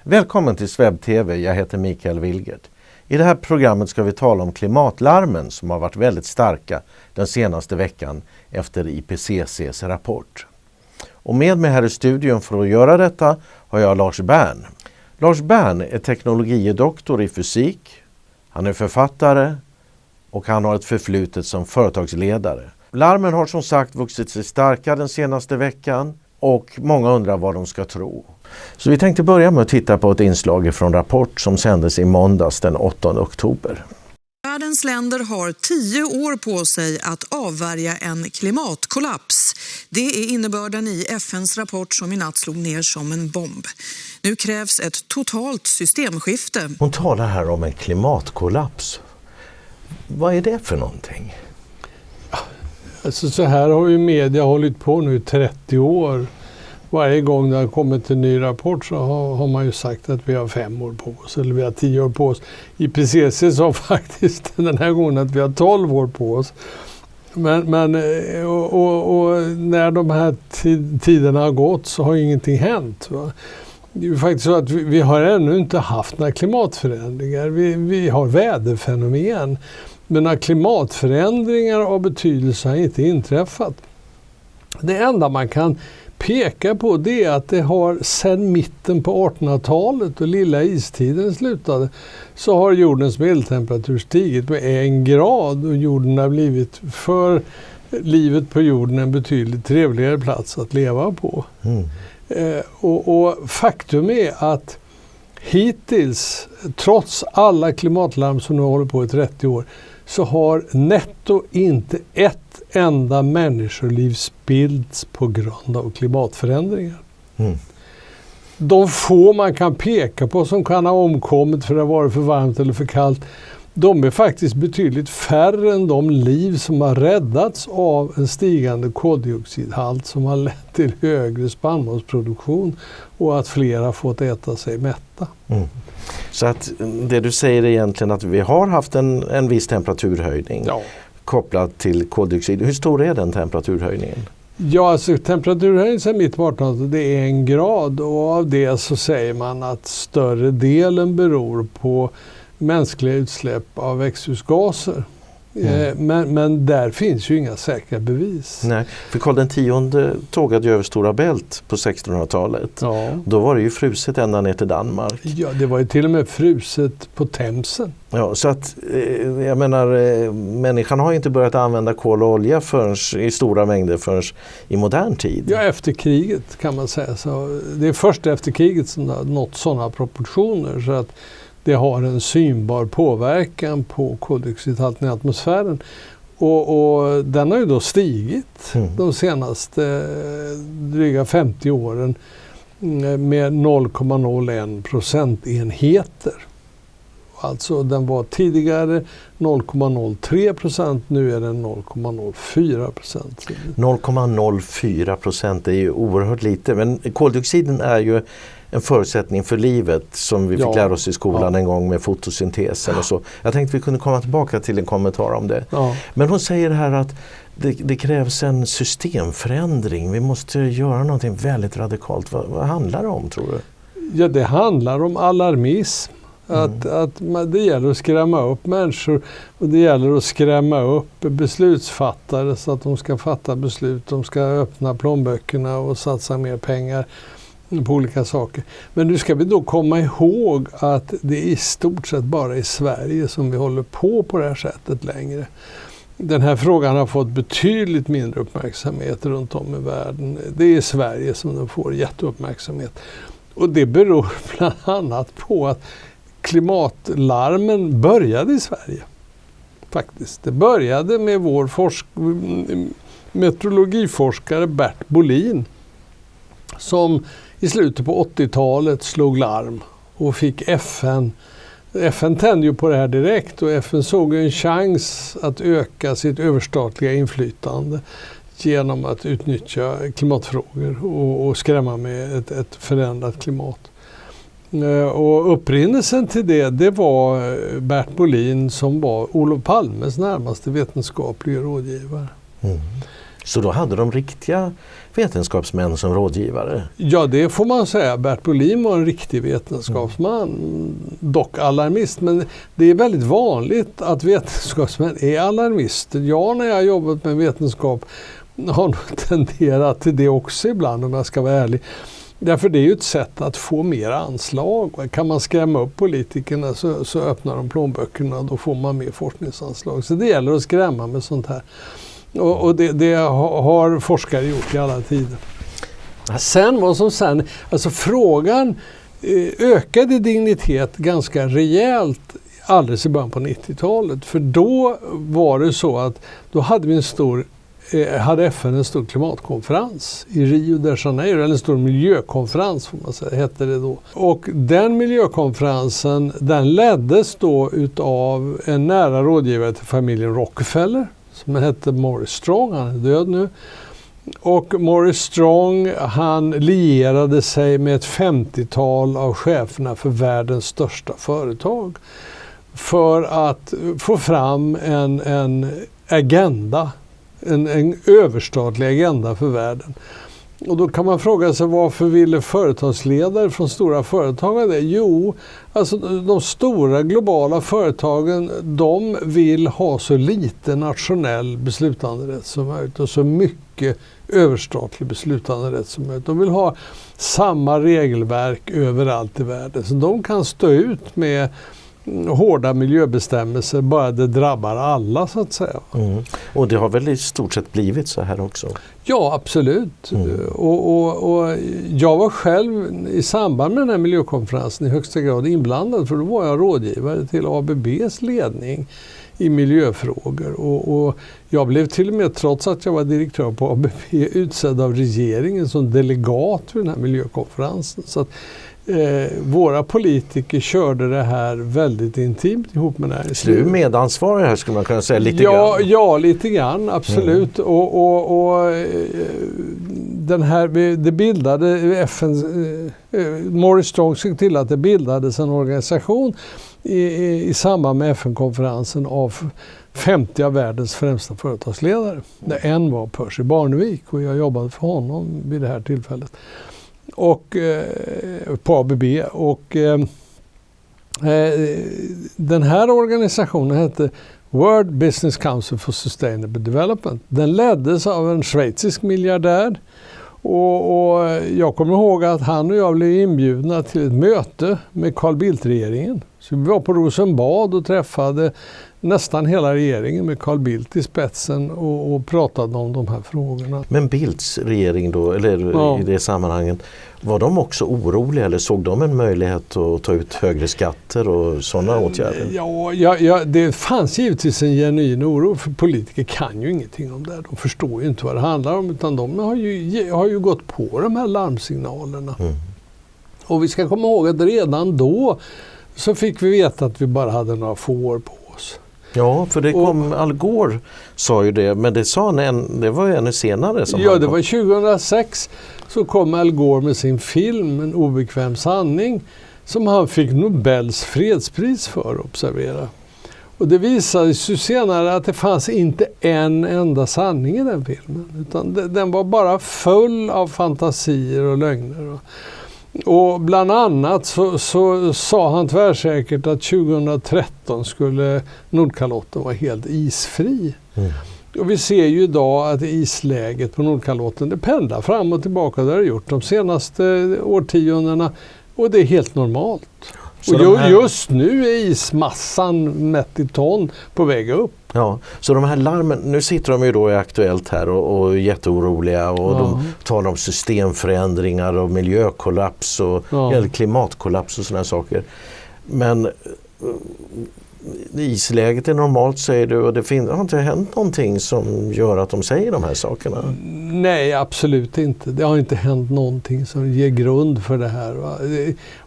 Välkommen till Sveb TV, jag heter Mikael Wilgert. I det här programmet ska vi tala om klimatlarmen som har varit väldigt starka den senaste veckan efter IPCCs rapport. Och med mig här i studion för att göra detta har jag Lars Bern. Lars Bern är teknologidoktor i fysik, han är författare och han har ett förflutet som företagsledare. Larmen har som sagt vuxit sig starka den senaste veckan och många undrar vad de ska tro. Så vi tänkte börja med att titta på ett inslag från Rapport som sändes i måndags den 8 oktober. Världens länder har 10 år på sig att avvärja en klimatkollaps. Det är innebörden i FNs rapport som i natt slog ner som en bomb. Nu krävs ett totalt systemskifte. Hon talar här om en klimatkollaps. Vad är det för någonting? Alltså så här har ju media hållit på nu i 30 år. Varje gång det har kommit en ny rapport så har man ju sagt att vi har 5 år på oss eller vi har 10 år på oss. IPCC sa faktiskt den här gången att vi har 12 år på oss. Men när de här tiderna har gått så har ingenting hänt. Va? Det är ju faktiskt så att vi har ännu inte haft några klimatförändringar. Vi har väderfenomen. Men några klimatförändringar av betydelse har inte inträffat. Det enda man kan peka på det är att det har sedan mitten på 1800-talet och lilla istiden slutade så har jordens medeltemperatur stigit med 1 grad och jorden har blivit för livet på jorden en betydligt trevligare plats att leva på. Och faktum är att hittills, trots alla klimatlarm som nu håller på i 30 år, så har netto inte ett enda människoliv spillts på grund av klimatförändringar. De få man kan peka på som kan ha omkommit för att det har varit för varmt eller för kallt, de är faktiskt betydligt färre än de liv som har räddats av en stigande koldioxidhalt som har lett till högre spannmålsproduktion och att fler har fått äta sig mätta. Så att det du säger är egentligen att vi har haft en viss temperaturhöjning kopplat till koldioxid. Hur stor är den temperaturhöjningen? Ja, alltså temperaturhöjningen sedan mitt på 1800-talet det är 1 grad och av det så säger man att större delen beror på mänskliga utsläpp av växthusgaser. Men där finns ju inga säkra bevis. Nej, för Karl X tågade ju över Stora Bält på 1600-talet. Ja. Då var det ju fruset ända ner till Danmark. Ja, det var ju till och med fruset på Themsen. Ja, så att jag menar, människan har inte börjat använda kol och olja i stora mängder förrän i modern tid. Ja, efter kriget kan man säga. Så det är först efter kriget som det har nått sådana proportioner så att det har en synbar påverkan på koldioxidhalten i atmosfären. Och den har ju då stigit de senaste dryga 50 åren med 0,01 procentenheter. Alltså den var tidigare 0,03%, nu är den 0,04%. 0,04% är ju oerhört lite, men koldioxiden är ju en förutsättning för livet som vi fick lära oss i skolan en gång med fotosyntesen och så. Jag tänkte vi kunde komma tillbaka till en kommentar om det. Ja. Men hon säger här att det krävs en systemförändring. Vi måste göra någonting väldigt radikalt. Vad handlar det om, tror du? Ja, det handlar om alarmism. Att det gäller att skrämma upp människor och det gäller att skrämma upp beslutsfattare så att de ska fatta beslut. De ska öppna plånböckerna och satsa mer pengar på olika saker. Men nu ska vi då komma ihåg att det är i stort sett bara i Sverige som vi håller på det här sättet längre. Den här frågan har fått betydligt mindre uppmärksamhet runt om i världen. Det är i Sverige som den får jätteuppmärksamhet. Och det beror bland annat på att klimatlarmen började i Sverige. Faktiskt. Det började med vår meteorologiforskare Bert Bolin som i slutet på 80-talet slog larm och fick FN tände ju på det här direkt och FN såg en chans att öka sitt överstatliga inflytande genom att utnyttja klimatfrågor och skrämma med ett förändrat klimat. Och upprinnelsen till det var Bert Bolin som var Olof Palmes närmaste vetenskapliga rådgivare. Så då hade de riktiga vetenskapsmän som rådgivare? Ja, det får man säga. Bert Bolin var en riktig vetenskapsman, dock alarmist. Men det är väldigt vanligt att vetenskapsmän är alarmister. Jag när jag har jobbat med vetenskap har nog tenderat till det också ibland, om jag ska vara ärlig. Därför det är ju ett sätt att få mer anslag. Kan man skrämma upp politikerna så öppnar de plånböckerna och då får man mer forskningsanslag. Så det gäller att skrämma med sånt här. Och det har forskare gjort i alla tider. Sen vad som sen, alltså frågan ökade dignitet ganska rejält alldeles i början på 90-talet. För då var det så att då hade hade FN en stor klimatkonferens i Rio de Janeiro, eller en stor miljökonferens får man säga, hette det då. Och den miljökonferensen, den leddes då utav en nära rådgivare till familjen Rockefeller som hette Morris Strong, han är död nu. Och Morris Strong, han lierade sig med ett 50-tal av cheferna för världens största företag för att få fram en agenda, en överstatlig agenda för världen. Och då kan man fråga sig, varför ville företagsledare från stora företag det? Jo, alltså de stora globala företagen, de vill ha så lite nationell beslutanderätt som möjligt och så mycket överstatlig beslutanderätt som möjligt. De vill ha samma regelverk överallt i världen. Så de kan stå ut med hårda miljöbestämmelser, bara det drabbar alla så att säga. Och det har väl i stort sett blivit så här också? Ja, absolut. Och jag var själv i samband med den här miljökonferensen i högsta grad inblandad, för då var jag rådgivare till ABBs ledning i miljöfrågor. Och jag blev till och med, trots att jag var direktör på ABB, utsedd av regeringen som delegat vid den här miljökonferensen. Så att våra politiker körde det här väldigt intimt ihop med näringslivet. Du är medansvarig här, skulle man kunna säga, lite grann. Ja, lite grann, absolut. Och den här, det bildade Morris Strong såg till att det bildades en organisation i samband med FN-konferensen av 50 av världens främsta företagsledare. Där en var Percy Barnevik och jag jobbade för honom vid det här tillfället. Och på ABB, och den här organisationen hette World Business Council for Sustainable Development. Den leddes av en schweizisk miljardär, och jag kommer ihåg att han och jag blev inbjudna till ett möte med Carl Bildt-regeringen. Så vi var på Rosenbad och träffade nästan hela regeringen med Carl Bildt i spetsen och pratade om de här frågorna. Men Bildts regering då, eller i det sammanhanget, var de också oroliga eller såg de en möjlighet att ta ut högre skatter och sådana åtgärder? Ja, det fanns givetvis en genuin oro, för politiker kan ju ingenting om det. De förstår ju inte vad det handlar om, utan de har ju gått på de här larmsignalerna. Och vi ska komma ihåg att redan då så fick vi veta att vi bara hade några få år på oss. Ja, för det kom, Al Gore sa ju det, men det var ju ännu senare. Det var 2006 så kom Al Gore med sin film En obekväm sanning, som han fick Nobels fredspris för, observera. Och det visade sig senare att det fanns inte en enda sanning i den filmen, utan den var bara full av fantasier och lögner. Och bland annat så sa han tvärsäkert att 2013 skulle Nordkalotten vara helt isfri. Och vi ser ju idag att isläget på Nordkalotten, det pendlar fram och tillbaka, det har det gjort de senaste årtiondena, och det är helt normalt. Och just nu är ismassan mätt i ton på väg upp. Ja, så de här larmen, nu sitter de ju då i Aktuellt här och är jätteoroliga och de talar om systemförändringar och miljökollaps eller klimatkollaps och sådana saker. Men isläget är normalt, säger du, och det har inte hänt någonting som gör att de säger de här sakerna? Nej, absolut inte. Det har inte hänt någonting som ger grund för det här. Va?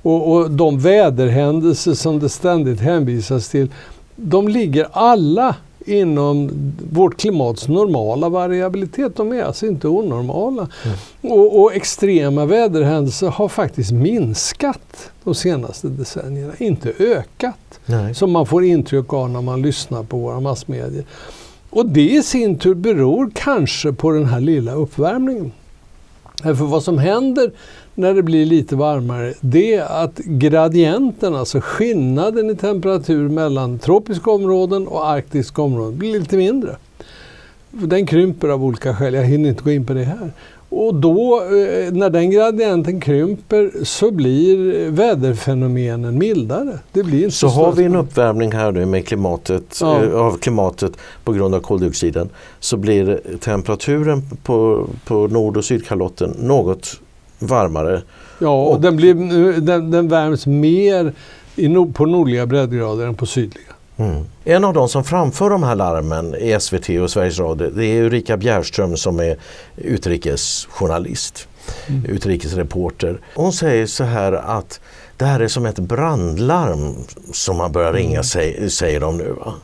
Och de väderhändelser som det ständigt hänvisas till, de ligger alla inom vårt klimats normala variabilitet. De är alltså inte onormala. Och extrema väderhändelser har faktiskt minskat de senaste decennierna, inte ökat. Nej. Som man får intryck av när man lyssnar på våra massmedier. Och det i sin tur beror kanske på den här lilla uppvärmningen. För vad som händer när det blir lite varmare, det är att gradienten, alltså skillnaden i temperatur mellan tropiska områden och arktiska områden, blir lite mindre. Den krymper av olika skäl, jag hinner inte gå in på det här. Och då, när den gradienten krymper, så blir väderfenomenen mildare. Det blir inte så har vi en uppvärmning här nu med klimatet, av klimatet på grund av koldioxiden, så blir temperaturen på nord- och sydkalotten något varmare. Ja, och den värms mer på nordliga breddgrader än på sydliga. Mm. En av de som framför de här larmen i SVT och Sveriges Radio, det är Ulrika Bjerström som är utrikesjournalist, utrikesreporter. Hon säger så här att det här är som ett brandlarm som man börjar ringa, säger de nu, va?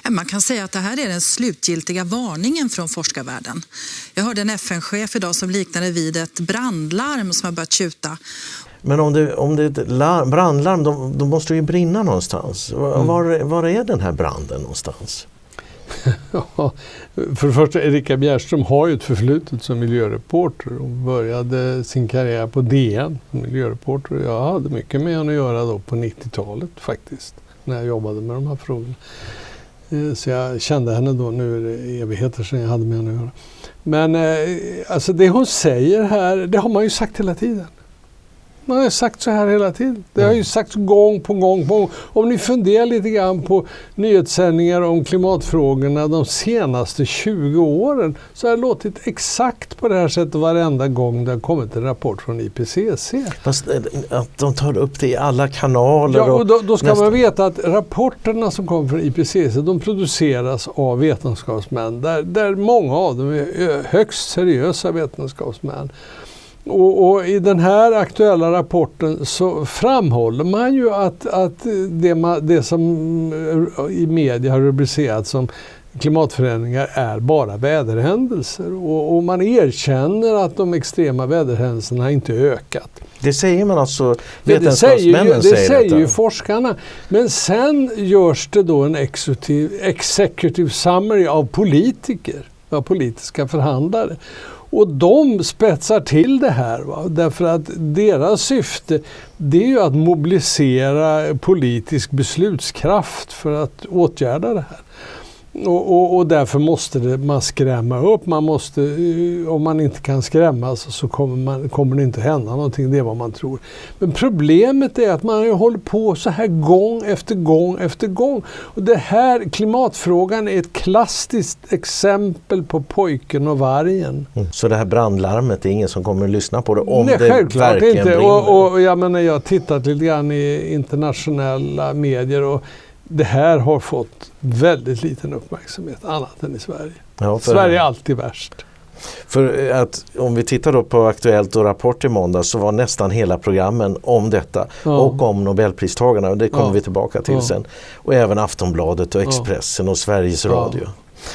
Man kan säga att det här är den slutgiltiga varningen från forskarvärlden. Jag hörde en FN-chef idag som liknade vid ett brandlarm som har börjat tjuta. Men om det är ett brandlarm, då måste det ju brinna någonstans. Var är den här branden någonstans? Ja, för det första, Ulrika Bjerström har ju ett förflutet som miljöreporter. Hon började sin karriär på DN som miljöreporter. Jag hade mycket med henne att göra då på 90-talet faktiskt, när jag jobbade med de här frågorna. Så jag kände henne då, nu är det evigheter sedan jag hade med henne att göra. Men alltså det hon säger här, det har man ju sagt hela tiden. Man har ju sagt så här hela tiden. Det har ju sagts gång på gång. Om ni funderar lite grann på nyhetssändningar om klimatfrågorna de senaste 20 åren, så har det låtit exakt på det här sättet varenda gång det har kommit en rapport från IPCC. Fast att de tar upp det i alla kanaler. Ja, och då ska man veta att rapporterna som kommer från IPCC, de produceras av vetenskapsmän. Där många av dem är högst seriösa vetenskapsmän. Och i den här aktuella rapporten så framhåller man ju att det som i media har rubricerats som klimatförändringar är bara väderhändelser. Och man erkänner att de extrema väderhändelserna inte ökat. Det säger man alltså, vetenskapsmännen det säger ju forskarna. Men sen görs det då en executive summary av politiker, av politiska förhandlare. Och de spetsar till det här, va? Därför att deras syfte, det är ju att mobilisera politisk beslutskraft för att åtgärda det här. Och därför måste man skrämma upp. Man måste, om man inte kan skrämmas så kommer det inte hända någonting. Det är vad man tror. Men problemet är att man håller på så här gång efter gång efter gång. Och det här, klimatfrågan, är ett klassiskt exempel på pojken och vargen. Så det här brandlarmet är ingen som kommer att lyssna på det om Nej, det självklart verkligen inte. brinner? Och jag menar, jag har tittat lite grann i internationella medier och det här har fått väldigt liten uppmärksamhet annat än i Sverige. Ja, Sverige är alltid värst. För att om vi tittar då på Aktuellt och Rapport i måndag, så var nästan hela programmen om detta och om Nobelpristagarna, och det kommer vi tillbaka till sen. Och även Aftonbladet och Expressen och Sveriges Radio.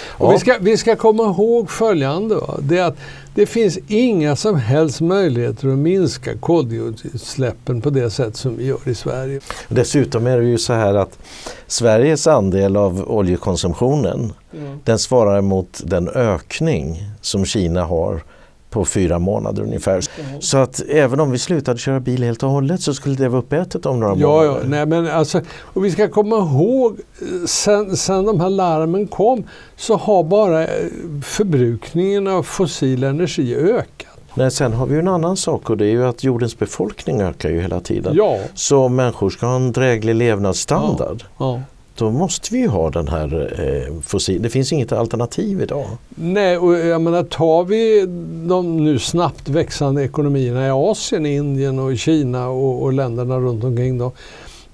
Och vi ska komma ihåg följande, va? Det är att det finns inga som helst möjligheter att minska koldioxidutsläppen på det sätt som vi gör i Sverige. Dessutom är det ju så här att Sveriges andel av oljekonsumtionen, den svarar mot den ökning som Kina har på 4 månader ungefär. Så att även om vi slutade köra bil helt och hållet så skulle det vara uppätet om några månader. Ja, nej, men alltså, och vi ska komma ihåg, sen de här larmen kom så har bara förbrukningen av fossil energi ökat. Nej, sen har vi ju en annan sak, och det är ju att jordens befolkning ökar ju hela tiden. Ja. Så om människor ska ha en dräglig levnadsstandard, då måste vi ju ha den här fossil. Det finns inget alternativ idag. Nej, och jag menar, tar vi de nu snabbt växande ekonomierna i Asien, Indien och Kina och länderna runt omkring då.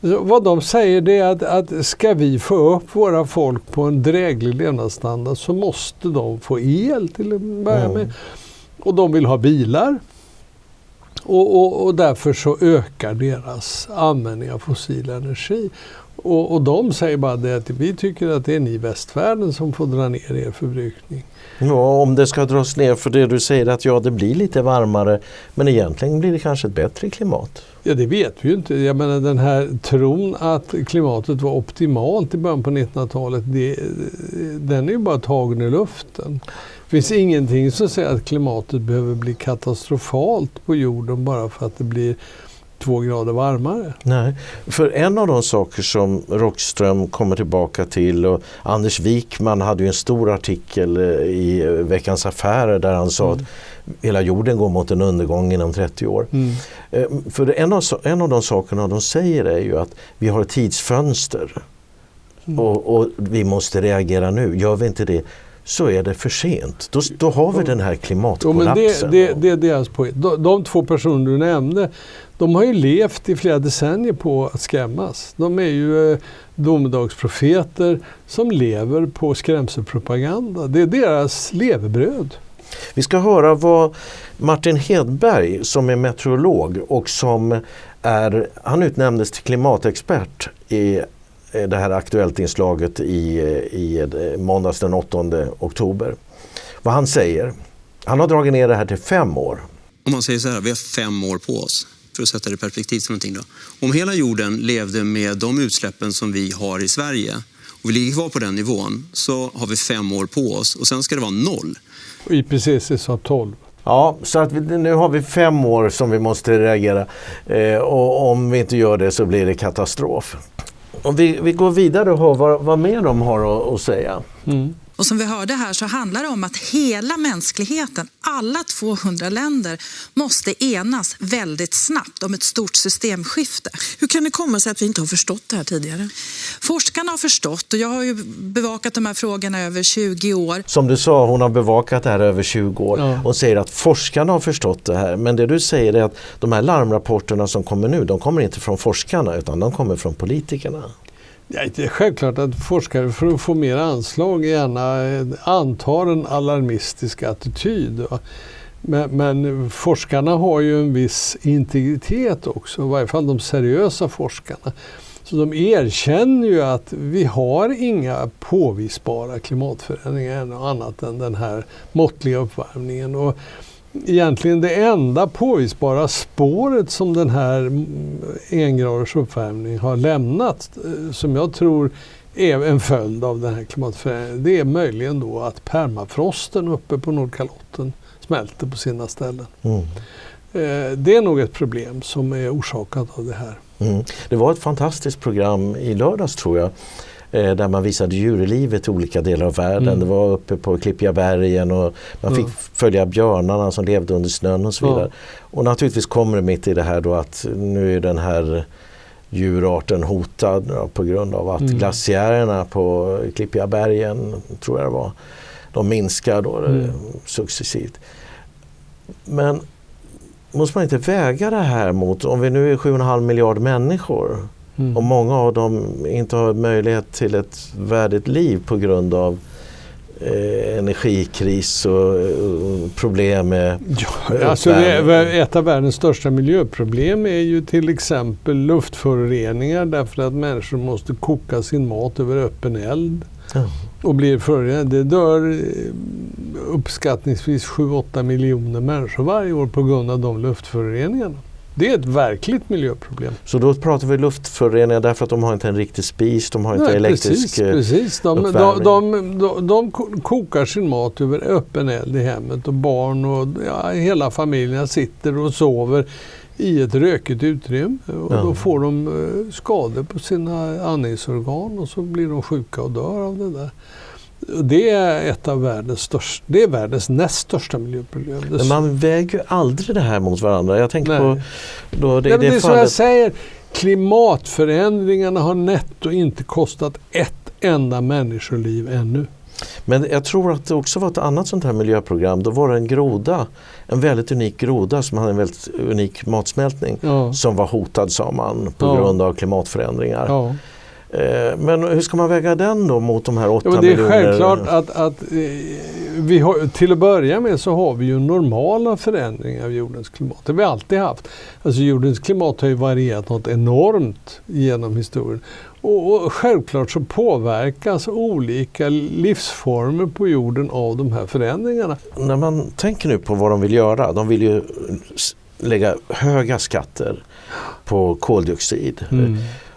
Vad de säger, det är att ska vi få upp våra folk på en dräglig levnadsstandard så måste de få el till att börja med. Och de vill ha bilar. Och därför så ökar deras användning av fossil energi. Och de säger bara det att vi tycker att det är ni i västvärlden som får dra ner er förbrukning. Ja, om det ska dras ner för det du säger att det blir lite varmare, men egentligen blir det kanske ett bättre klimat. Ja, det vet vi ju inte. Jag menar, den här tron att klimatet var optimalt i början på 1900-talet, den är ju bara tagen i luften. Det finns ingenting som säger att klimatet behöver bli katastrofalt på jorden bara för att det blir 2 grader varmare. Nej, för en av de saker som Rockström kommer tillbaka till, och Anders Wijkman hade ju en stor artikel i Veckans Affärer där han sa att hela jorden går mot en undergång inom 30 år. För en av de sakerna de säger är ju att vi har ett tidsfönster och vi måste reagera nu. Gör vi inte det så är det för sent. Då har vi den här klimatkollapsen. Men det är deras poäng. De 2 personer du nämnde, de har ju levt i flera decennier på att skrämmas. De är ju domedagsprofeter som lever på skrämselpropaganda. Det är deras levebröd. Vi ska höra vad Martin Hedberg, som är meteorolog och han utnämndes till klimatexpert i det här aktuellt inslaget i måndags den 8 oktober. Vad han säger. Han har dragit ner det här till 5 år. Om man säger så här, vi har 5 år på oss för att sätta det i perspektiv som någonting då. Om hela jorden levde med de utsläppen som vi har i Sverige och vi ligger kvar på den nivån, så har vi 5 år på oss och sen ska det vara 0. Och IPCC sa 12. Ja, så att nu har vi 5 år som vi måste reagera och om vi inte gör det så blir det katastrof. Om vi går vidare och hör vad mer de har att säga. Och som vi hörde här så handlar det om att hela mänskligheten, alla 200 länder, måste enas väldigt snabbt om ett stort systemskifte. Hur kan det komma sig att vi inte har förstått det här tidigare? Forskarna har förstått, och jag har ju bevakat de här frågorna över 20 år. Som du sa, hon har bevakat det här över 20 år. Ja. Hon säger att forskarna har förstått det här. Men det du säger är att de här larmrapporterna som kommer nu, de kommer inte från forskarna utan de kommer från politikerna. Ja, det är självklart att forskare för att få mer anslag gärna antar en alarmistisk attityd. Men forskarna har ju en viss integritet också, i varje fall de seriösa forskarna. Så de erkänner ju att vi har inga påvisbara klimatförändringar ännu annat än den här måttliga uppvärmningen. Och egentligen det enda påvisbara spåret som den här 1 graders uppvärmning har lämnat, som jag tror är en följd av den här klimatförändringen, det är möjligen då att permafrosten uppe på Nordkalotten smälter på sina ställen. Det är nog ett problem som är orsakat av det här. Det var ett fantastiskt program i lördags tror jag, där man visade djurlivet i olika delar av världen. Det var uppe på Klippiga bergen och man fick följa björnarna som levde under snön och så vidare. Och naturligtvis kommer det mitt i det här då att nu är den här djurarten hotad på grund av att glaciärerna på Klippiga bergen, tror jag det var, de minskar då successivt. Men måste man inte väga det här mot, om vi nu är 7,5 miljarder människor och många av dem inte har möjlighet till ett värdigt liv på grund av energikris och problem med ett av världens största miljöproblem är ju till exempel luftföroreningar, därför att människor måste koka sin mat över öppen eld och blir förorenade. Det dör uppskattningsvis 7-8 miljoner människor varje år på grund av de luftföroreningarna. Det är ett verkligt miljöproblem. Så då pratar vi luftföroreningar därför att de har inte en riktig spis, de har inte elektrisk uppvärmning. De kokar sin mat över öppen eld i hemmet och barn och hela familjen sitter och sover i ett rökigt utrymme och då får de skador på sina andningsorgan och så blir de sjuka och dör av det där. Det är ett av världens näst största miljöproblem. Men man väger ju aldrig det här mot varandra. Jag tänker på det är som jag säger, klimatförändringarna har netto inte kostat ett enda människoliv ännu. Men jag tror att det också var ett annat sånt här miljöprogram. Då var det en groda, en väldigt unik groda som hade en väldigt unik matsmältning som var hotad, sa man, på grund av klimatförändringar. Men hur ska man väga den då mot de här 8 miljoner? miljoner? Det är självklart att vi har, till att börja med så har vi ju normala förändringar av jordens klimat. Det har vi alltid haft. Alltså jordens klimat har ju varierat något enormt genom historien. Och självklart så påverkas olika livsformer på jorden av de här förändringarna. När man tänker nu på vad de vill göra, de vill ju lägga höga skatter på koldioxid.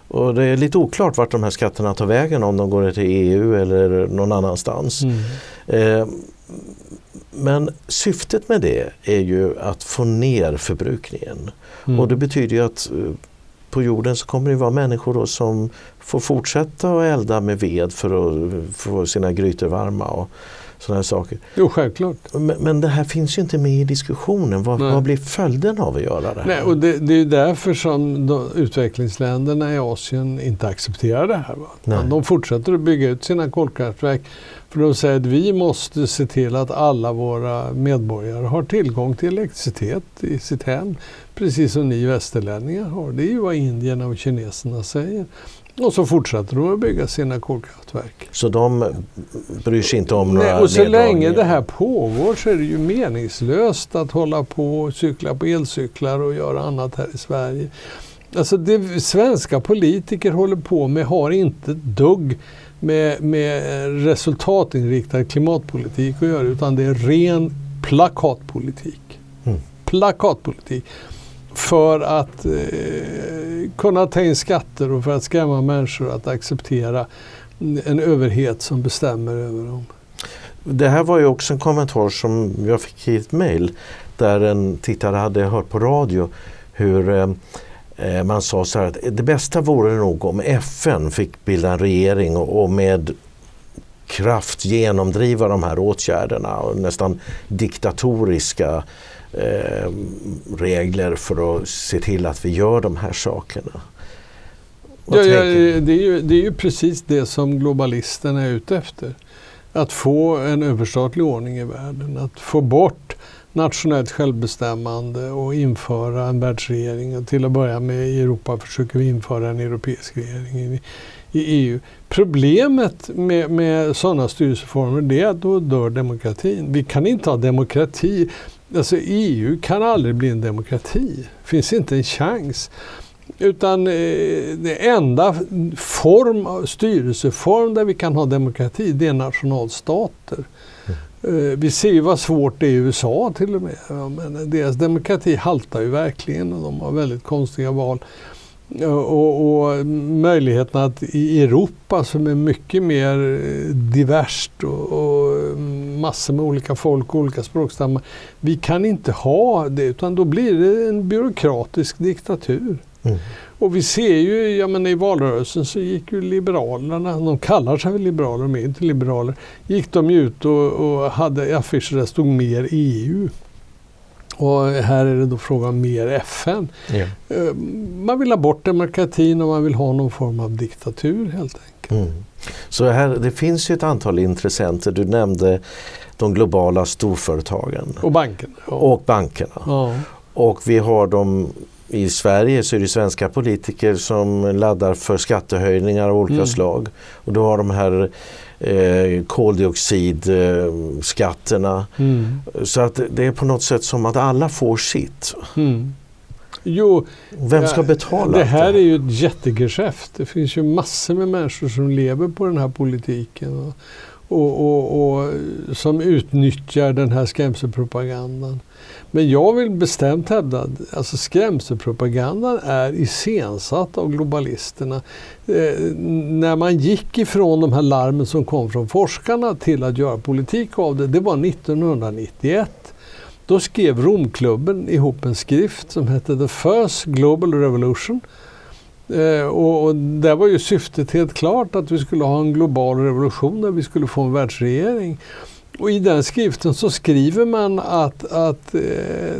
Och det är lite oklart vart de här skatterna tar vägen, om de går till EU eller någon annanstans. Men syftet med det är ju att få ner förbrukningen. Och det betyder ju att på jorden så kommer det vara människor då som får fortsätta att elda med ved för att få sina grytor varma och sådana här saker. Jo, självklart. Men det här finns ju inte med i diskussionen. Vad blir följden av att göra det här? Nej, och det är ju därför som utvecklingsländerna i Asien inte accepterar det här. De fortsätter att bygga ut sina kolkraftverk. För de säger att vi måste se till att alla våra medborgare har tillgång till elektricitet i sitt hem. Precis som ni västerlänningar har. Det är ju vad indierna och kineserna säger. Och så fortsätter de att bygga sina kolkraftverk. Så de bryr sig inte om några och så länge det här pågår så är det ju meningslöst att hålla på och cykla på elcyklar och göra annat här i Sverige. Alltså det svenska politiker håller på med har inte ett dugg med resultatinriktad klimatpolitik att göra, utan det är ren plakatpolitik. Plakatpolitik. För att kunna ta in skatter och för att skrämma människor att acceptera en överhet som bestämmer över dem. Det här var ju också en kommentar som jag fick i ett mejl där en tittare hade hört på radio hur man sa så här att det bästa vore nog om FN fick bilda en regering och med kraft genomdriva de här åtgärderna och nästan diktatoriska regler för att se till att vi gör de här sakerna. Det är ju precis det som globalisterna är ute efter. Att få en överstatlig ordning i världen. Att få bort nationellt självbestämmande och införa en världsregering. Och till att börja med i Europa försöker vi införa en europeisk regering i EU. Problemet med sådana styrelseformer det är att då dör demokratin. Vi kan inte ha demokrati. Alltså EU kan aldrig bli en demokrati. Det finns inte en chans. Utan det enda styrelseform där vi kan ha demokrati det är nationalstater. Vi ser ju vad svårt det är i USA till och med. Men deras demokrati haltar ju verkligen och de har väldigt konstiga val. Och möjligheten att i Europa som är mycket mer diverst och massor med olika folk och olika språkstammar. Vi kan inte ha det utan då blir det en byråkratisk diktatur. Och vi ser ju, jag menar i valrörelsen så gick ju liberalerna, de kallar sig väl liberaler, de är inte liberaler, gick de ut och hade affischer där stod mer EU. Och här är det då frågan om mer FN. Ja. Man vill ha bort demokratin och man vill ha någon form av diktatur helt enkelt. Så här, det finns ju ett antal intressenter. Du nämnde de globala storföretagen. Och bankerna. Ja. Och bankerna. Ja. Och vi har dem i Sverige så är det svenska politiker som laddar för skattehöjningar av olika slag. Och då har de här koldioxidskatterna. Så att det är på något sätt som att alla får sitt. Jo, vem ska betala det här är ju ett jättegeschäft. Det finns ju massor med människor som lever på den här politiken och som utnyttjar den här skrämselpropagandan. Men jag vill bestämt hävda att alltså skrämselpropagandan är iscensatt av globalisterna. När man gick ifrån de här larmen som kom från forskarna till att göra politik av det, det var 1991. Då skrev Romklubben ihop en skrift som hette The First Global Revolution. Och där var ju syftet helt klart att vi skulle ha en global revolution där vi skulle få en världsregering. Och i den skriften så skriver man att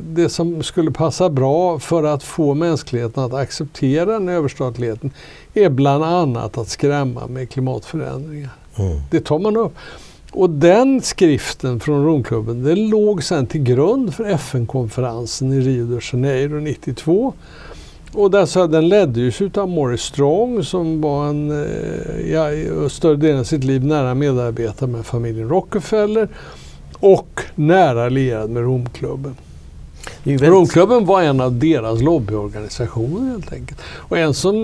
det som skulle passa bra för att få mänskligheten att acceptera den överstatligheten är bland annat att skrämma med klimatförändringar. Det tar man upp. Och den skriften från Romklubben, den låg sedan till grund för FN-konferensen i Rio de Janeiro 92. Och den leddes av Morris Strong som var större delen av sitt liv nära medarbetare med familjen Rockefeller och nära lierad med Romklubben. Romklubben var en av deras lobbyorganisationer helt enkelt. Och en som,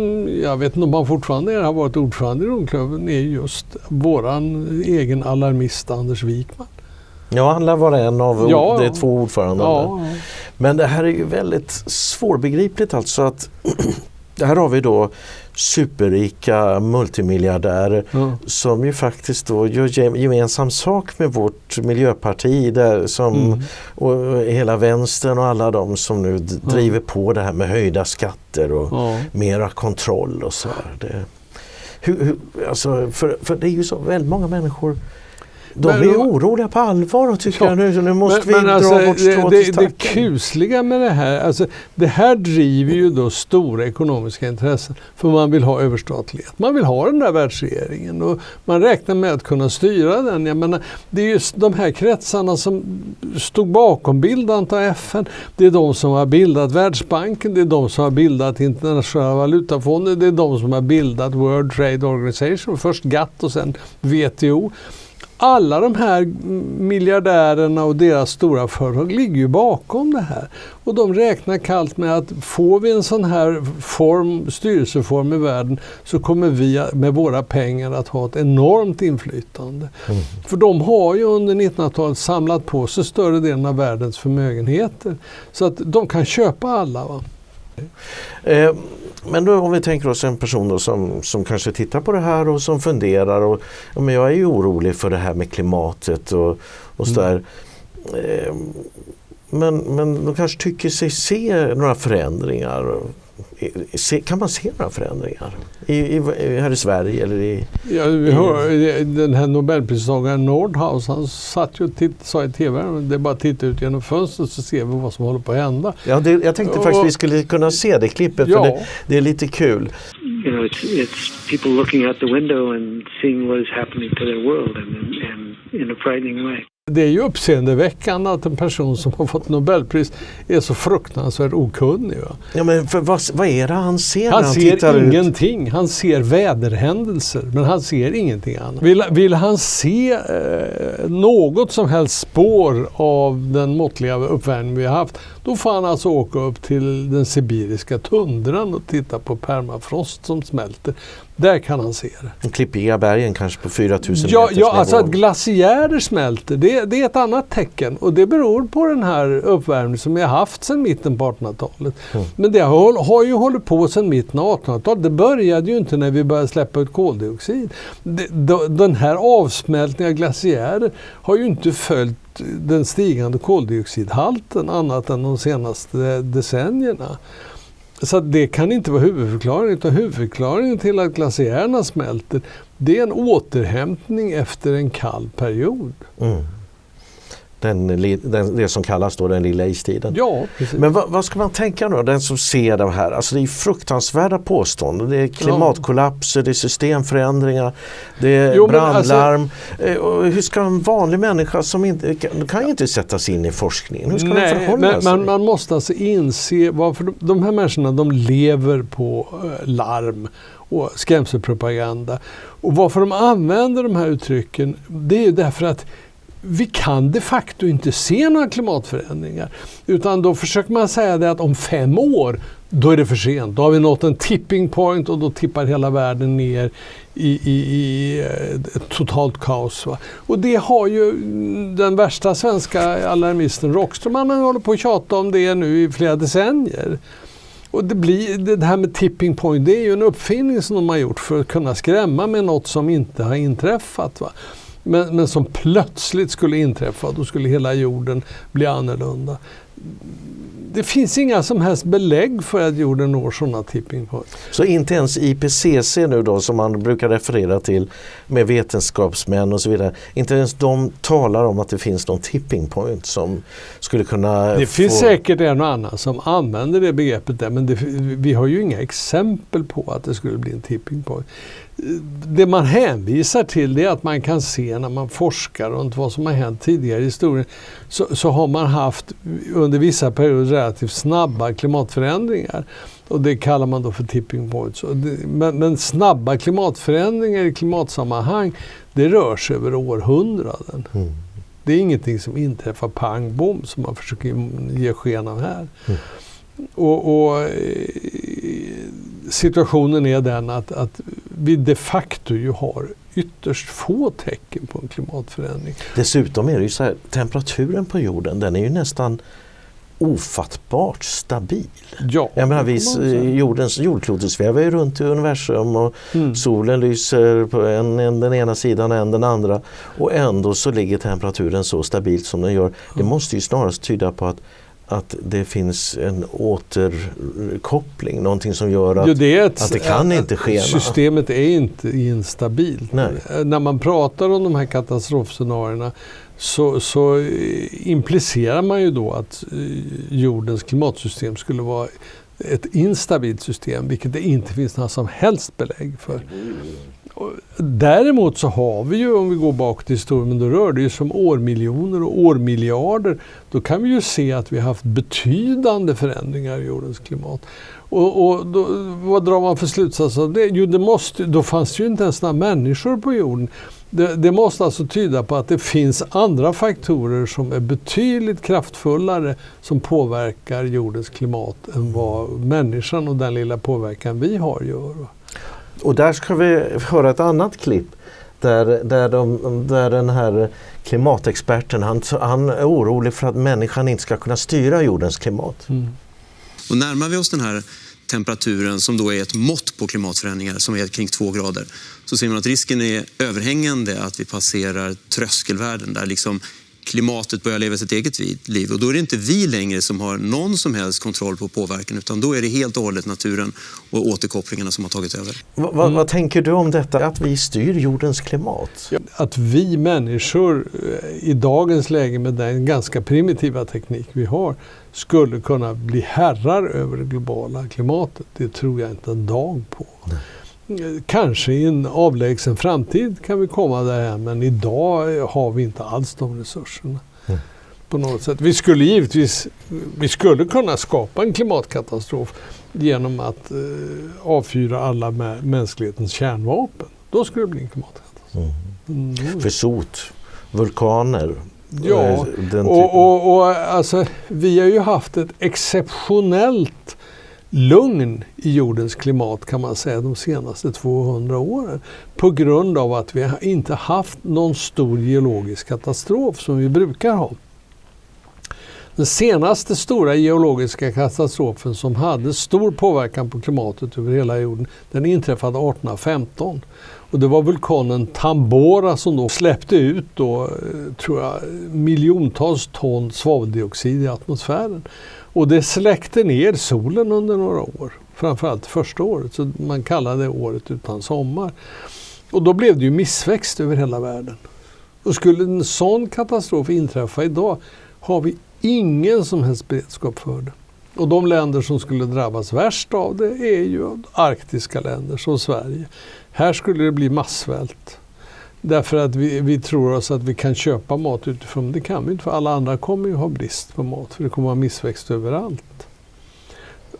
jag vet inte om han fortfarande har varit ordförande i Romklubben, är just våran egen alarmist Anders Wijkman. Ja, han lär vara en av de två ordförandena. Ja. Men det här är ju väldigt svårbegripligt alltså att det här har vi då superrika multimiljardärer som ju faktiskt då gör gemensam sak med vårt miljöparti där och hela vänstern och alla de som nu driver på det här med höjda skatter och mera kontroll och så här. Alltså, för det är ju så väldigt många människor. De är oroliga på allvar och tycker nu måste vi dra vårt strå till stacken. Det kusliga med det här, alltså det här driver ju då stora ekonomiska intressen för man vill ha överstatlighet. Man vill ha den där världsregeringen och man räknar med att kunna styra den. Jag menar, det är just de här kretsarna som stod bakom bildandet av FN. Det är de som har bildat Världsbanken, det är de som har bildat Internationella valutafonden, det är de som har bildat World Trade Organization, först GATT och sen WTO. Alla de här miljardärerna och deras stora företag ligger ju bakom det här. Och de räknar kallt med att får vi en sån här styrelseform i världen så kommer vi med våra pengar att ha ett enormt inflytande. För de har ju under 1900-talet samlat på sig större delen av världens förmögenheter. Så att de kan köpa alla, va? Men då, om vi tänker oss en person då som kanske tittar på det här och som funderar men jag är ju orolig för det här med klimatet och sådär. Men de kanske tycker sig se några förändringar. Kan man se några förändringar här i Sverige eller i... Ja, vi hör den här Nobelpristagaren Nordhaus, han satt ju och sa i tv, det är bara att titta ut genom fönstret så ser vi vad som håller på att hända. Ja, jag tänkte faktiskt vi skulle kunna se det klippet för det är lite kul. You know, it's people looking out the window and seeing what is happening to their world and in a frightening way. Det är ju uppseendeväckande att en person som har fått Nobelpris är så fruktansvärt okunnig. Va? Ja, men för vad är det han ser när han ser ingenting. Han ser väderhändelser, men han ser ingenting annat. Vill han se något som helst spår av den måttliga uppvärmning vi har haft, då får han alltså åka upp till den sibiriska tundran och titta på permafrost som smälter. Där kan han se det. De klippiga bergen kanske på 4000 meters nivå. Ja, alltså att glaciärer smälter, det är ett annat tecken. Och det beror på den här uppvärmningen som vi har haft sedan mitten på 1800-talet. Men det har ju hållit på sedan mitten av 1800-talet. Det började ju inte när vi började släppa ut koldioxid. Den här avsmältningen av glaciärer har ju inte följt den stigande koldioxidhalten annat än de senaste decennierna. Så det kan inte vara huvudförklaringen, utan huvudförklaringen till att glaciärerna smälter, det är en återhämtning efter en kall period. Det som kallas då den lilla istiden. Ja, precis. Men vad ska man tänka nu? Den som ser det här, alltså det är fruktansvärda påståenden. Det är klimatkollapser, det är systemförändringar, det är brandlarm. Hur ska en vanlig människa som kan ju inte sätta sig in i forskningen? Hur ska de förhålla sig? Man måste alltså inse varför de här människorna, de lever på larm och skrämselpropaganda. Och varför de använder de här uttrycken, det är ju därför att vi kan de facto inte se några klimatförändringar. Utan då försöker man säga det att om 5 år, då är det för sent. Då har vi nått en tipping point och då tippar hela världen ner i totalt kaos. Va? Och det har ju den värsta svenska alarmisten Rockström, han håller på att tjata om det nu i flera decennier. Och det här med tipping point, det är ju en uppfinning som de har gjort för att kunna skrämma med något som inte har inträffat. Va? Men som plötsligt skulle inträffa, då skulle hela jorden bli annorlunda. Det finns inga som helst belägg för att jorden når sådana tipping point. Så inte ens IPCC nu då, som man brukar referera till med vetenskapsmän och så vidare, inte ens de talar om att det finns någon tipping point som skulle kunna... Det finns säkert en och annan som använder det begreppet där, men vi har ju inga exempel på att det skulle bli en tipping point. det man hänvisar till det är att man kan se när man forskar runt vad som har hänt tidigare i historien, så har man haft under vissa perioder relativt snabba klimatförändringar. Och det kallar man då för tipping points. Men snabba klimatförändringar i klimatsammanhang, det rör sig över århundraden. Det är ingenting som inträffar pang bom som man försöker ge sken av här. Och situationen är den att vi de facto ju har ytterst få tecken på en klimatförändring. Dessutom är det ju så här, temperaturen på jorden, den är ju nästan ofattbart stabil. Ja, jag menar, jordklotet svävar ju runt i universum och solen lyser på den ena sidan än den andra, och ändå så ligger temperaturen så stabilt som den gör. Det måste ju snarast tyda på att det finns en återkoppling, någonting som gör att det kan inte skena. Systemet är inte instabilt. Nej. När man pratar om de här katastrofscenarierna så implicerar man ju då att jordens klimatsystem skulle vara ett instabilt system, vilket det inte finns några som helst belägg för. Däremot så har vi ju, om vi går bak till historien, men då rör det ju som årmiljoner och årmiljarder, då kan vi ju se att vi har haft betydande förändringar i jordens klimat. Och då, vad drar man för slutsats av det? Jo, då fanns ju inte ens några människor på jorden. Det måste alltså tyda på att det finns andra faktorer som är betydligt kraftfullare som påverkar jordens klimat än vad människan och den lilla påverkan vi har gör. Och där ska vi höra ett annat klipp där den här klimatexperten, han är orolig för att människan inte ska kunna styra jordens klimat. Och närmar vi oss den här temperaturen som då är ett mått på klimatförändringar som är kring 2 grader, så ser man att risken är överhängande att vi passerar tröskelvärden där liksom klimatet börjar leva sitt eget liv. Och då är det inte vi längre som har någon som helst kontroll på påverkan, utan då är det helt och hållet naturen och återkopplingarna som har tagit över. Vad tänker du om detta, att vi styr jordens klimat? Att vi människor i dagens läge med den ganska primitiva teknik vi har skulle kunna bli herrar över det globala klimatet, det tror jag inte en dag på. Nej. Kanske i en avlägsen framtid kan vi komma där, men idag har vi inte alls de resurserna. På något sätt. Vi skulle kunna skapa en klimatkatastrof genom att avfyra alla mänsklighetens kärnvapen. Då skulle det bli en klimatkatastrof. För sot, vulkaner. Ja, och alltså, vi har ju haft ett exceptionellt lugn i jordens klimat, kan man säga, de senaste 200 åren. På grund av att vi inte haft någon stor geologisk katastrof som vi brukar ha. Den senaste stora geologiska katastrofen som hade stor påverkan på klimatet över hela jorden, den inträffade 1815. Och det var vulkanen Tambora som då släppte ut tror jag, miljontals ton svaveldioxid i atmosfären. Och det släckte ner solen under några år, framförallt första året, så man kallade det året utan sommar. Och då blev det ju missväxt över hela världen. Och skulle en sån katastrof inträffa idag har vi ingen som helst beredskap för det. Och de länder som skulle drabbas värst av det är ju arktiska länder som Sverige. Här skulle det bli massvält. Därför att vi tror oss att vi kan köpa mat utifrån. Det kan vi inte, för alla andra kommer ju ha brist på mat. För det kommer att vara missväxt överallt.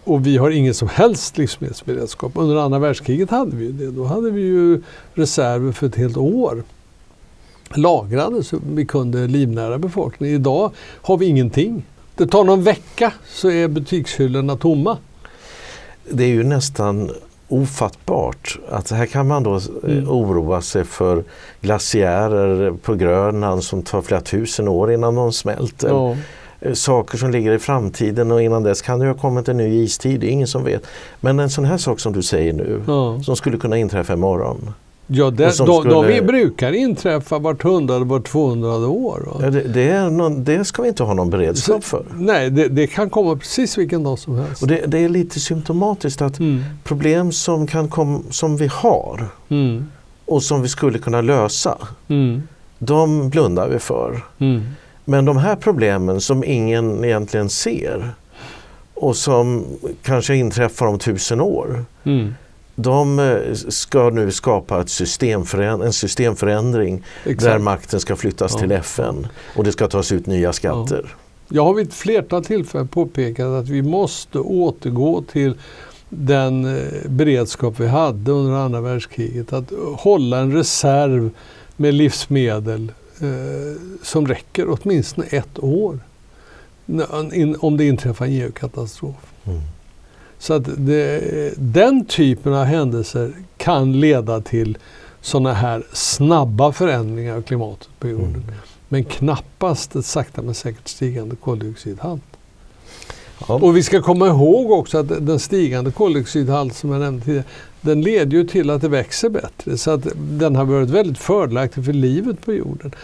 Och vi har ingen som helst livsmedelsberedskap. Under andra världskriget hade vi ju det. Då hade vi ju reserver för ett helt år lagrade så vi kunde livnära befolkningen. Idag har vi ingenting. Det tar någon vecka så är butikshyllorna tomma. Det är ju nästan ofattbart att här kan man då oroa sig för glaciärer på Grönland som tar flera tusen år innan de smälter. Ja. Saker som ligger i framtiden, och innan dess kan det ha kommit en ny istid, det är ingen som vet. Men en sån här sak som du säger nu, som skulle kunna inträffa imorgon. Ja, de brukar inträffa vart 100 eller vart 200 år. Ja, det ska vi inte ha någon beredskap för. Nej, det kan komma precis vilken dag som helst. Och det är lite symptomatiskt att problem som som vi har och som vi skulle kunna lösa, de blundar vi för. Men de här problemen som ingen egentligen ser och som kanske inträffar om 1000 år, de ska nu skapa en systemförändring. Exakt. Där makten ska flyttas till FN och det ska tas ut nya skatter. Ja. Jag har vid ett flertal tillfällen påpekat att vi måste återgå till den beredskap vi hade under andra världskriget. Att hålla en reserv med livsmedel som räcker åtminstone 1 år om det inträffar en geokatastrof. Så att den typen av händelser kan leda till sådana här snabba förändringar av klimatet på jorden. Men knappast ett sakta men säkert stigande koldioxidhalt. Ja. Och vi ska komma ihåg också att den stigande koldioxidhalt som jag nämnde tidigare, den leder ju till att det växer bättre. Så att den har varit väldigt fördelaktig för livet på jorden.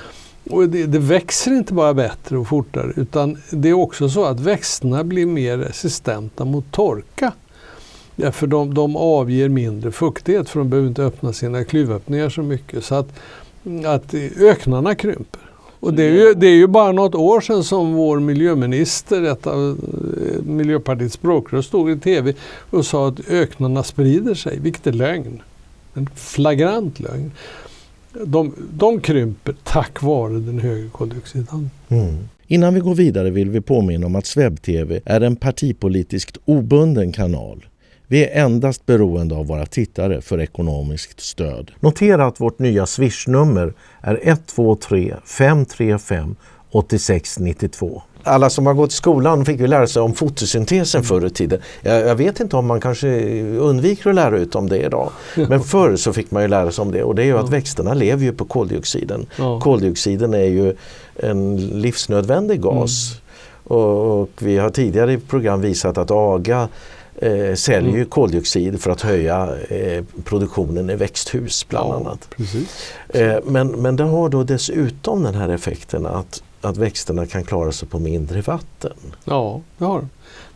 Och det växer inte bara bättre och fortare, utan det är också så att växterna blir mer resistenta mot torka. Därför de avger mindre fuktighet, för de behöver inte öppna sina klyvöppningar så mycket. Så att öknarna krymper. Och det är ju bara något år sedan som vår miljöminister, ett av Miljöpartiets språkrör, stod i tv och sa att öknarna sprider sig, vilket är lögn. En flagrant lögn. De krymper tack vare den högre koldioxidhalten. Innan vi går vidare vill vi påminna om att SvebTV är en partipolitiskt obunden kanal. Vi är endast beroende av våra tittare för ekonomiskt stöd. Notera att vårt nya Swish-nummer är 123 535 8692. Alla som har gått i skolan fick ju lära sig om fotosyntesen förr i tiden. Jag vet inte om man kanske undviker att lära ut om det idag. Men förr så fick man ju lära sig om det. Och det är ju att växterna lever ju på koldioxiden. Koldioxiden är ju en livsnödvändig gas. Och vi har tidigare i program visat att AGA säljer ju koldioxid för att höja produktionen i växthus bland annat. Precis. Men det har då dessutom den här effekten att växterna kan klara sig på mindre vatten. Ja, det har de.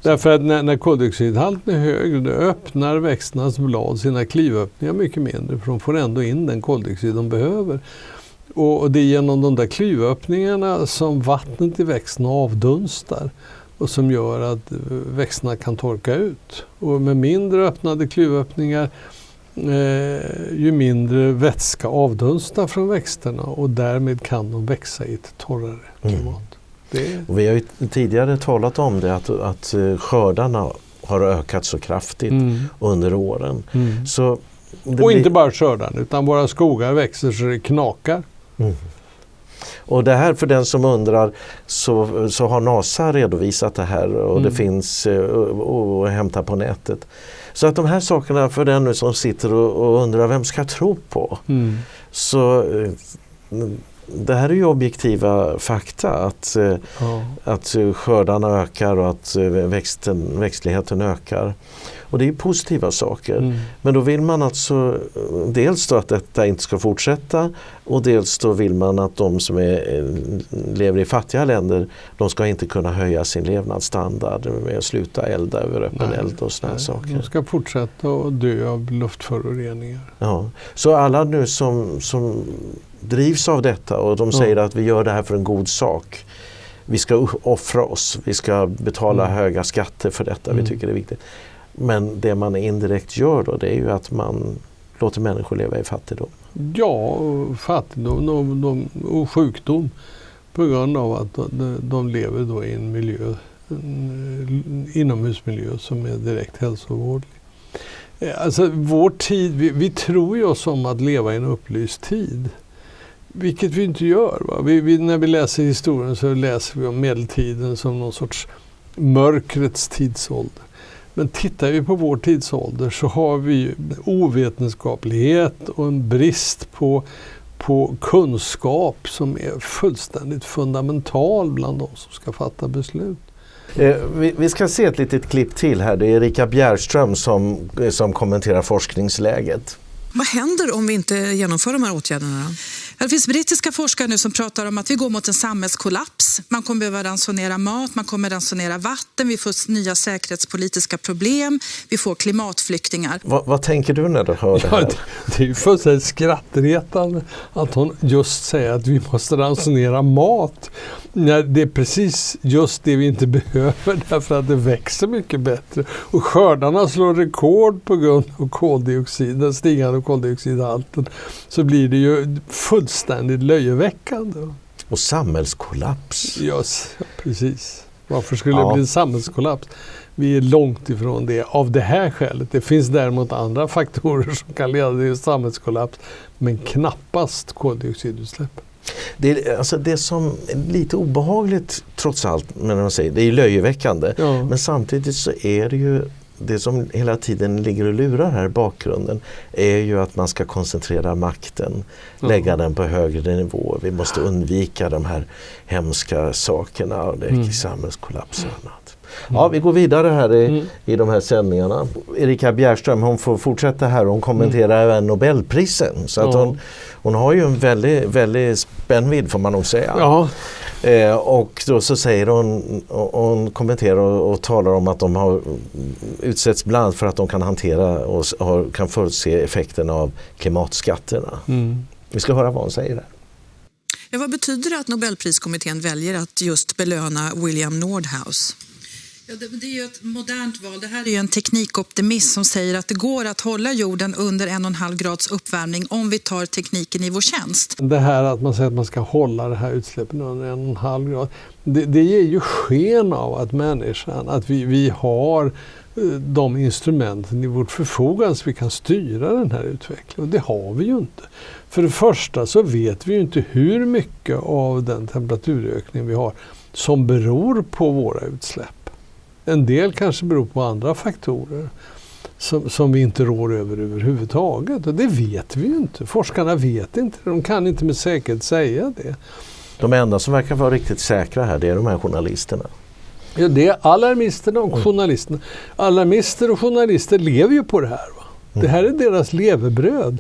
Därför att när koldioxidhalten är hög, då öppnar växternas blad sina klyvöppningar mycket mindre, för de får ändå in den koldioxid de behöver. Och det är genom de där klyvöppningarna som vattnet i växterna avdunstar och som gör att växterna kan torka ut. Och med mindre öppnade klyvöppningar ju mindre vätska avdunstar från växterna, och därmed kan de växa i ett torrare klimat. Och vi har ju tidigare talat om det att skördarna har ökat så kraftigt under åren. Så och inte bara skördarna, utan våra skogar växer så det knakar. Och det här, för den som undrar, så har NASA redovisat det här och det finns att hämta på nätet. Så att de här sakerna, för den som sitter och undrar vem ska jag tro på, så det här är ju objektiva fakta att skördarna ökar och att växtligheten ökar. Och det är positiva saker. Men då vill man alltså dels då att detta inte ska fortsätta, och dels då vill man att de som lever i fattiga länder, de ska inte kunna höja sin levnadsstandard med att sluta elda över öppen eld och såna här saker. De ska fortsätta att dö av luftföroreningar. Ja. Så alla nu som drivs av detta och de säger att vi gör det här för en god sak. Vi ska offra oss, vi ska betala höga skatter för detta, vi tycker det är viktigt. Men det man indirekt gör då, det är ju att man låter människor leva i fattigdom. Ja, fattigdom och sjukdom på grund av att de lever då i en miljö, en inomhusmiljö som är direkt hälsovårdlig. Alltså vår tid, vi tror ju oss om att leva i en upplyst tid. Vilket vi inte gör. Va? När vi läser historien så läser vi om medeltiden som någon sorts mörkrets tidsålder. Men tittar vi på vår tidsålder så har vi ovetenskaplighet och en brist på kunskap som är fullständigt fundamental bland de som ska fatta beslut. Vi ska se ett litet klipp till här. Det är Erika Bjerström som kommenterar forskningsläget. Vad händer om vi inte genomför de här åtgärderna? Det finns brittiska forskare nu som pratar om att vi går mot en samhällskollaps. Man kommer behöva ransonera mat, man kommer ransonera vatten, vi får nya säkerhetspolitiska problem, vi får klimatflyktingar. Vad tänker du när du hör det här? Det är ju fullständigt skrattretande att hon just säger att vi måste ransonera mat. När det är precis just det vi inte behöver därför att det växer mycket bättre. Och skördarna slår rekord på grund av den stigande koldioxidhalten. Så blir det ju fullständigt löjeväckande. Och samhällskollaps. Yes, precis. Varför skulle det bli en samhällskollaps? Vi är långt ifrån det av det här skälet. Det finns däremot andra faktorer som kan leda till samhällskollaps, men knappast koldioxidutsläpp. Det som är lite obehagligt trots allt, men de säger, det är löjeväckande. Ja. Men samtidigt så är det ju det som hela tiden ligger och lurar här i bakgrunden är ju att man ska koncentrera makten, lägga den på högre nivå. Vi måste undvika de här hemska sakerna och samhällskollapsen och annat. Ja, vi går vidare här i de här sändningarna. Erika Bjerström, hon får fortsätta här och hon kommenterar även Nobelprisen. Så att hon har ju en väldigt spännvidd får man nog säga. Ja. Och då så säger hon kommenterar och talar om att de har utsätts bland annat för att de kan hantera och kan förutse effekterna av klimatskatterna. Vi ska höra vad hon säger där. Ja, vad betyder det att Nobelpriskommittén väljer att just belöna William Nordhaus? Ja, det är ju ett modernt val. Det här är ju en teknikoptimist som säger att det går att hålla jorden under 1,5 grads uppvärmning om vi tar tekniken i vår tjänst. Det här att man säger att man ska hålla det här utsläppen under 1,5 grad, det ger ju sken av att människan, att vi har de instrumenten i vårt förfogande så vi kan styra den här utvecklingen. Och det har vi ju inte. För det första så vet vi ju inte hur mycket av den temperaturökning vi har som beror på våra utsläpp. En del kanske beror på andra faktorer som vi inte rår överhuvudtaget. Och det vet vi ju inte. Forskarna vet inte. De kan inte med säkerhet säga det. De enda som verkar vara riktigt säkra här, det är de här journalisterna. Ja, det är alarmisterna och journalisterna. Alarmister och journalister lever ju på det här. Va? Det här är deras levebröd.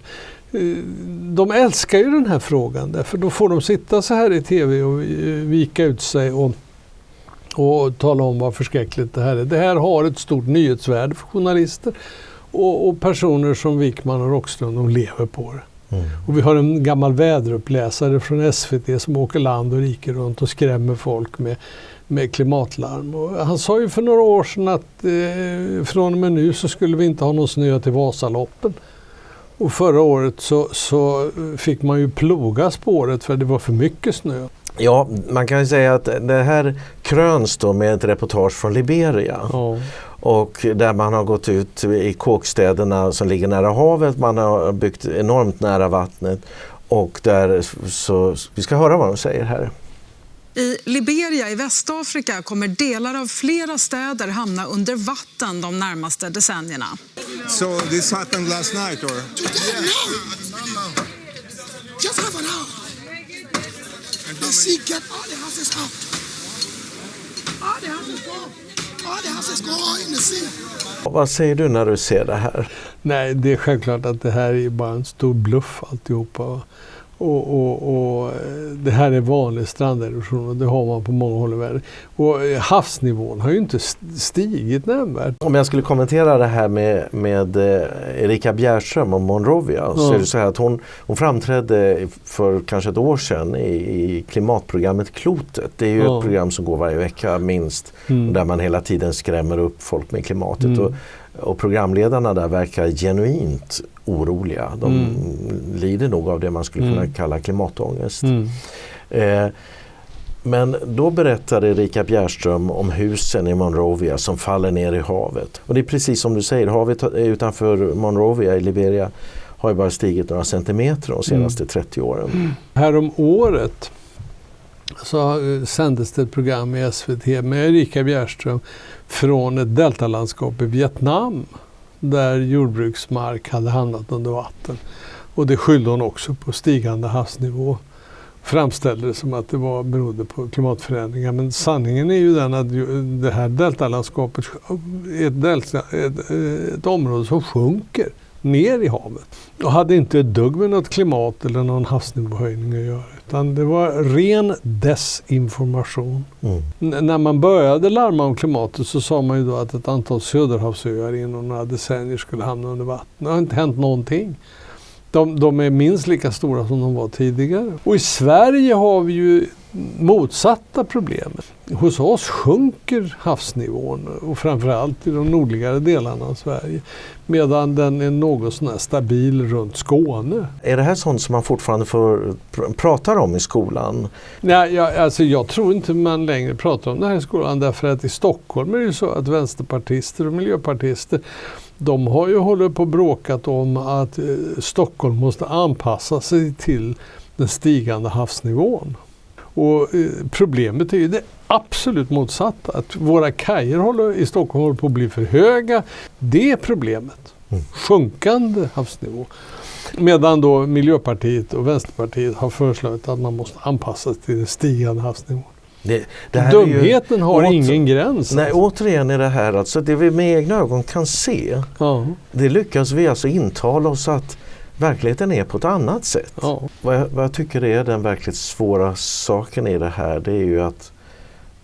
De älskar ju den här frågan. Därför då får de sitta så här i tv och vika ut sig och tala om vad förskräckligt det här är. Det här har ett stort nyhetsvärde för journalister och personer som Wikman och Rockström, de lever på det. Och vi har en gammal väderuppläsare från SVT som åker land och rike runt och skrämmer folk med klimatlarm. Och han sa ju för några år sedan att från och med nu så skulle vi inte ha någon snö till Vasaloppen. Och förra året så fick man ju ploga spåret för det var för mycket snö. Ja, man kan ju säga att det här kröns då med ett reportage från Liberia. Ja. Och där man har gått ut i kåkstäderna som ligger nära havet, man har byggt enormt nära vattnet och där så vi ska höra vad de säger här. I Liberia i Västafrika kommer delar av flera städer hamna under vatten de närmaste decennierna. So this happened last night or? No. Just half an hour. The sea get all the houses out. All the houses go. All the houses go in the sea. Vad säger du när du ser det här? Nej, det är självklart att det här är bara en stor bluff alltihopa. Och det här är vanlig stranderosion och det har man på många håll i världen. Och havsnivån har ju inte stigit nämnvärt. Om jag skulle kommentera det här med Erika Bjerström och Monrovia så är det så här att hon framträdde för kanske ett år sedan i klimatprogrammet Klotet. Det är ju ett program som går varje vecka minst där man hela tiden skrämmer upp folk med klimatet. Och programledarna där verkar genuint oroliga. De lider nog av det man skulle kunna kalla klimatångest. Men då berättade Erika Bjerström om husen i Monrovia som faller ner i havet. Och det är precis som du säger, havet utanför Monrovia i Liberia har ju bara stigit några centimeter de senaste 30 åren. Här om året så sändes det ett program i SVT med Erika Bjerström från ett deltalandskap i Vietnam där jordbruksmark hade hamnat under vatten. Och det skyllde hon också på stigande havsnivå. Framställde det som att det berodde på klimatförändringar. Men sanningen är ju den att det här deltalandskapet är ett område som sjunker ner i havet. Och hade inte ett dugg med något klimat eller någon havsnivåhöjning att göra. Utan det var ren desinformation. När man började larma om klimatet så sa man ju då att ett antal söderhavsöar inom några decennier skulle hamna under vatten. Det har inte hänt någonting. De är minst lika stora som de var tidigare. Och i Sverige har vi ju motsatta problem. Hos oss sjunker havsnivån och framförallt i de nordligare delarna av Sverige. Medan den är något sån här stabil runt Skåne. Är det här sånt som man fortfarande pratar om i skolan? Nej, jag tror inte man längre pratar om det här i skolan. Därför att i Stockholm är det ju så att vänsterpartister och miljöpartister de har ju hållit på och bråkat om att Stockholm måste anpassa sig till den stigande havsnivån. Och problemet är ju det absolut motsatta. Att våra kajer i Stockholm håller på att bli för höga. Det är problemet. Sjunkande havsnivå. Medan då Miljöpartiet och Vänsterpartiet har föreslagit att man måste anpassa sig till den stigande havsnivån. Det här Dumheten har ingen gräns. Nej, återigen är det här alltså det vi med egna ögon kan se. Ja. Det lyckas vi alltså intala oss att verkligheten är på ett annat sätt. Ja. Vad jag tycker är den verkligt svåra saken i det här, det är ju att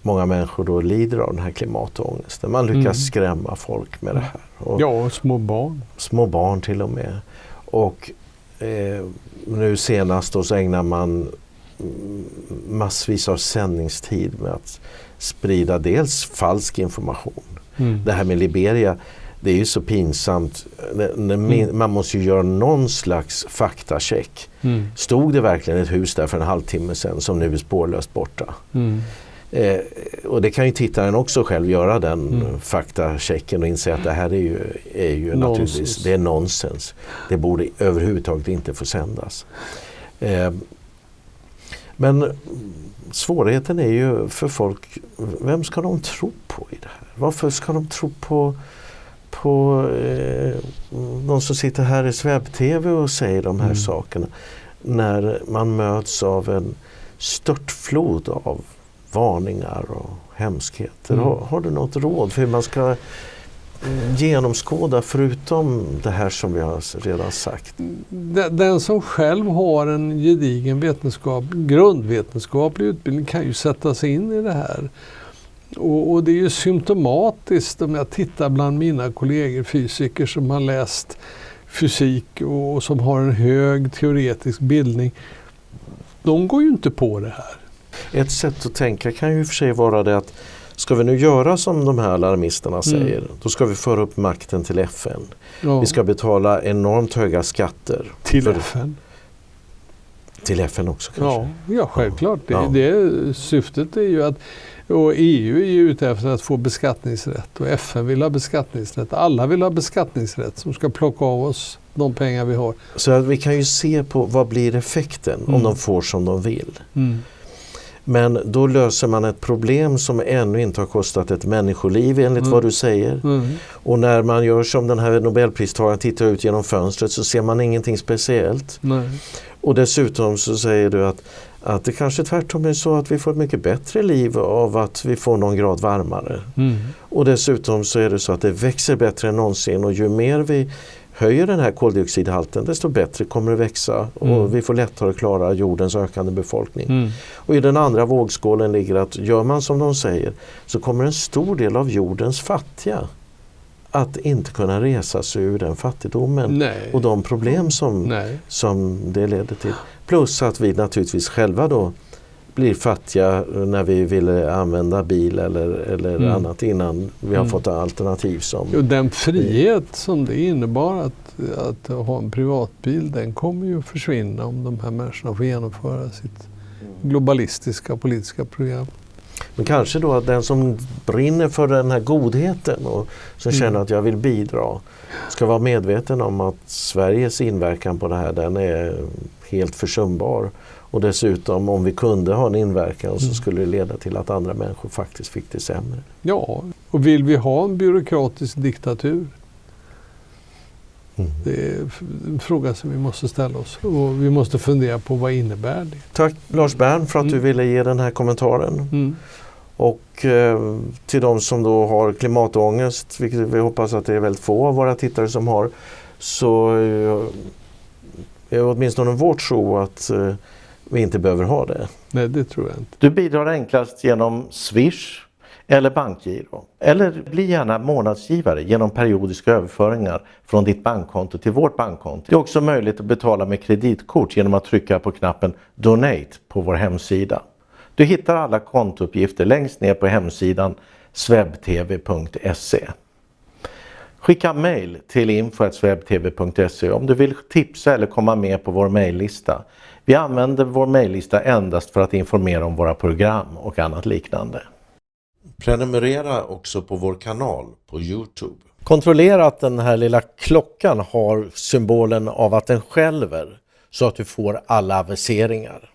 många människor då lider av den här klimatångesten. Man lyckas skrämma folk med det här. Och små barn. Små barn till och med. Och nu senast då så ägnar man massvis av sändningstid med att sprida dels falsk information. Det här med Liberia, det är ju så pinsamt. Man måste ju göra någon slags faktacheck. Stod det verkligen ett hus där för en halvtimme sedan som nu är spårlöst borta? Och det kan ju tittaren också själv göra den faktachecken och inse att det här är ju naturligtvis det är nonsens. Det borde överhuvudtaget inte få sändas. Men svårigheten är ju för folk, vem ska de tro på i det här? Varför ska de tro på de som sitter här i SvebTV och säger de här sakerna när man möts av en störtflod av varningar och hemskheter? Har du något råd för hur man ska genomskåda förutom det här som vi har redan sagt? Den som själv har en gedigen grundvetenskaplig utbildning kan ju sätta sig in i det här. Och det är ju symptomatiskt om jag tittar bland mina kollegor fysiker som har läst fysik och som har en hög teoretisk bildning. De går ju inte på det här. Ett sätt att tänka kan ju för sig vara det att ska vi nu göra som de här alarmisterna säger, då ska vi föra upp makten till FN. Ja. Vi ska betala enormt höga skatter. Till FN? Till FN också kanske? Ja självklart. Syftet är ju att och EU är ju ute efter att få beskattningsrätt och FN vill ha beskattningsrätt. Alla vill ha beskattningsrätt som ska plocka av oss de pengar vi har. Så att vi kan ju se på vad blir effekten om de får som de vill. Men då löser man ett problem som ännu inte har kostat ett människoliv enligt vad du säger. Och när man gör som den här Nobelpristagaren, tittar ut genom fönstret så ser man ingenting speciellt. Nej. Och dessutom så säger du att det kanske tvärtom är så att vi får ett mycket bättre liv av att vi får någon grad varmare. Och dessutom så är det så att det växer bättre än någonsin och ju mer vi höjer den här koldioxidhalten desto bättre kommer det växa och vi får lättare att klara jordens ökande befolkning. Och i den andra vågskålen ligger att gör man som de säger så kommer en stor del av jordens fattiga att inte kunna resa sig ur den fattigdomen och de problem som det leder till. Plus att vi naturligtvis själva då blir fattiga när vi vill använda bil eller annat innan vi har fått alternativ som... Och den frihet som det innebar att ha en privatbil, den kommer ju försvinna om de här människorna får genomföra sitt globalistiska politiska program. Men kanske då att den som brinner för den här godheten och som känner att jag vill bidra ska vara medveten om att Sveriges inverkan på det här, den är helt försumbar. Och dessutom om vi kunde ha en inverkan så skulle det leda till att andra människor faktiskt fick det sämre. Ja, och vill vi ha en byråkratisk diktatur? Det är en fråga som vi måste ställa oss och vi måste fundera på vad innebär det. Tack Lars Bern för att du ville ge den här kommentaren. Och till de som då har klimatångest, vilket vi hoppas att det är väldigt få av våra tittare som har, så är åtminstone vår tro att vi inte behöver ha det. Nej, det tror jag inte. Du bidrar enklast genom Swish eller bankgiro. Eller bli gärna månadsgivare genom periodiska överföringar från ditt bankkonto till vårt bankkonto. Det är också möjligt att betala med kreditkort genom att trycka på knappen Donate på vår hemsida. Du hittar alla kontouppgifter längst ner på hemsidan swebtv.se. Skicka mejl till info@swebtv.se om du vill tipsa eller komma med på vår mejllista. Vi använder vår mejllista endast för att informera om våra program och annat liknande. Prenumerera också på vår kanal på YouTube. Kontrollera att den här lilla klockan har symbolen av att den skälver så att du får alla aviseringar.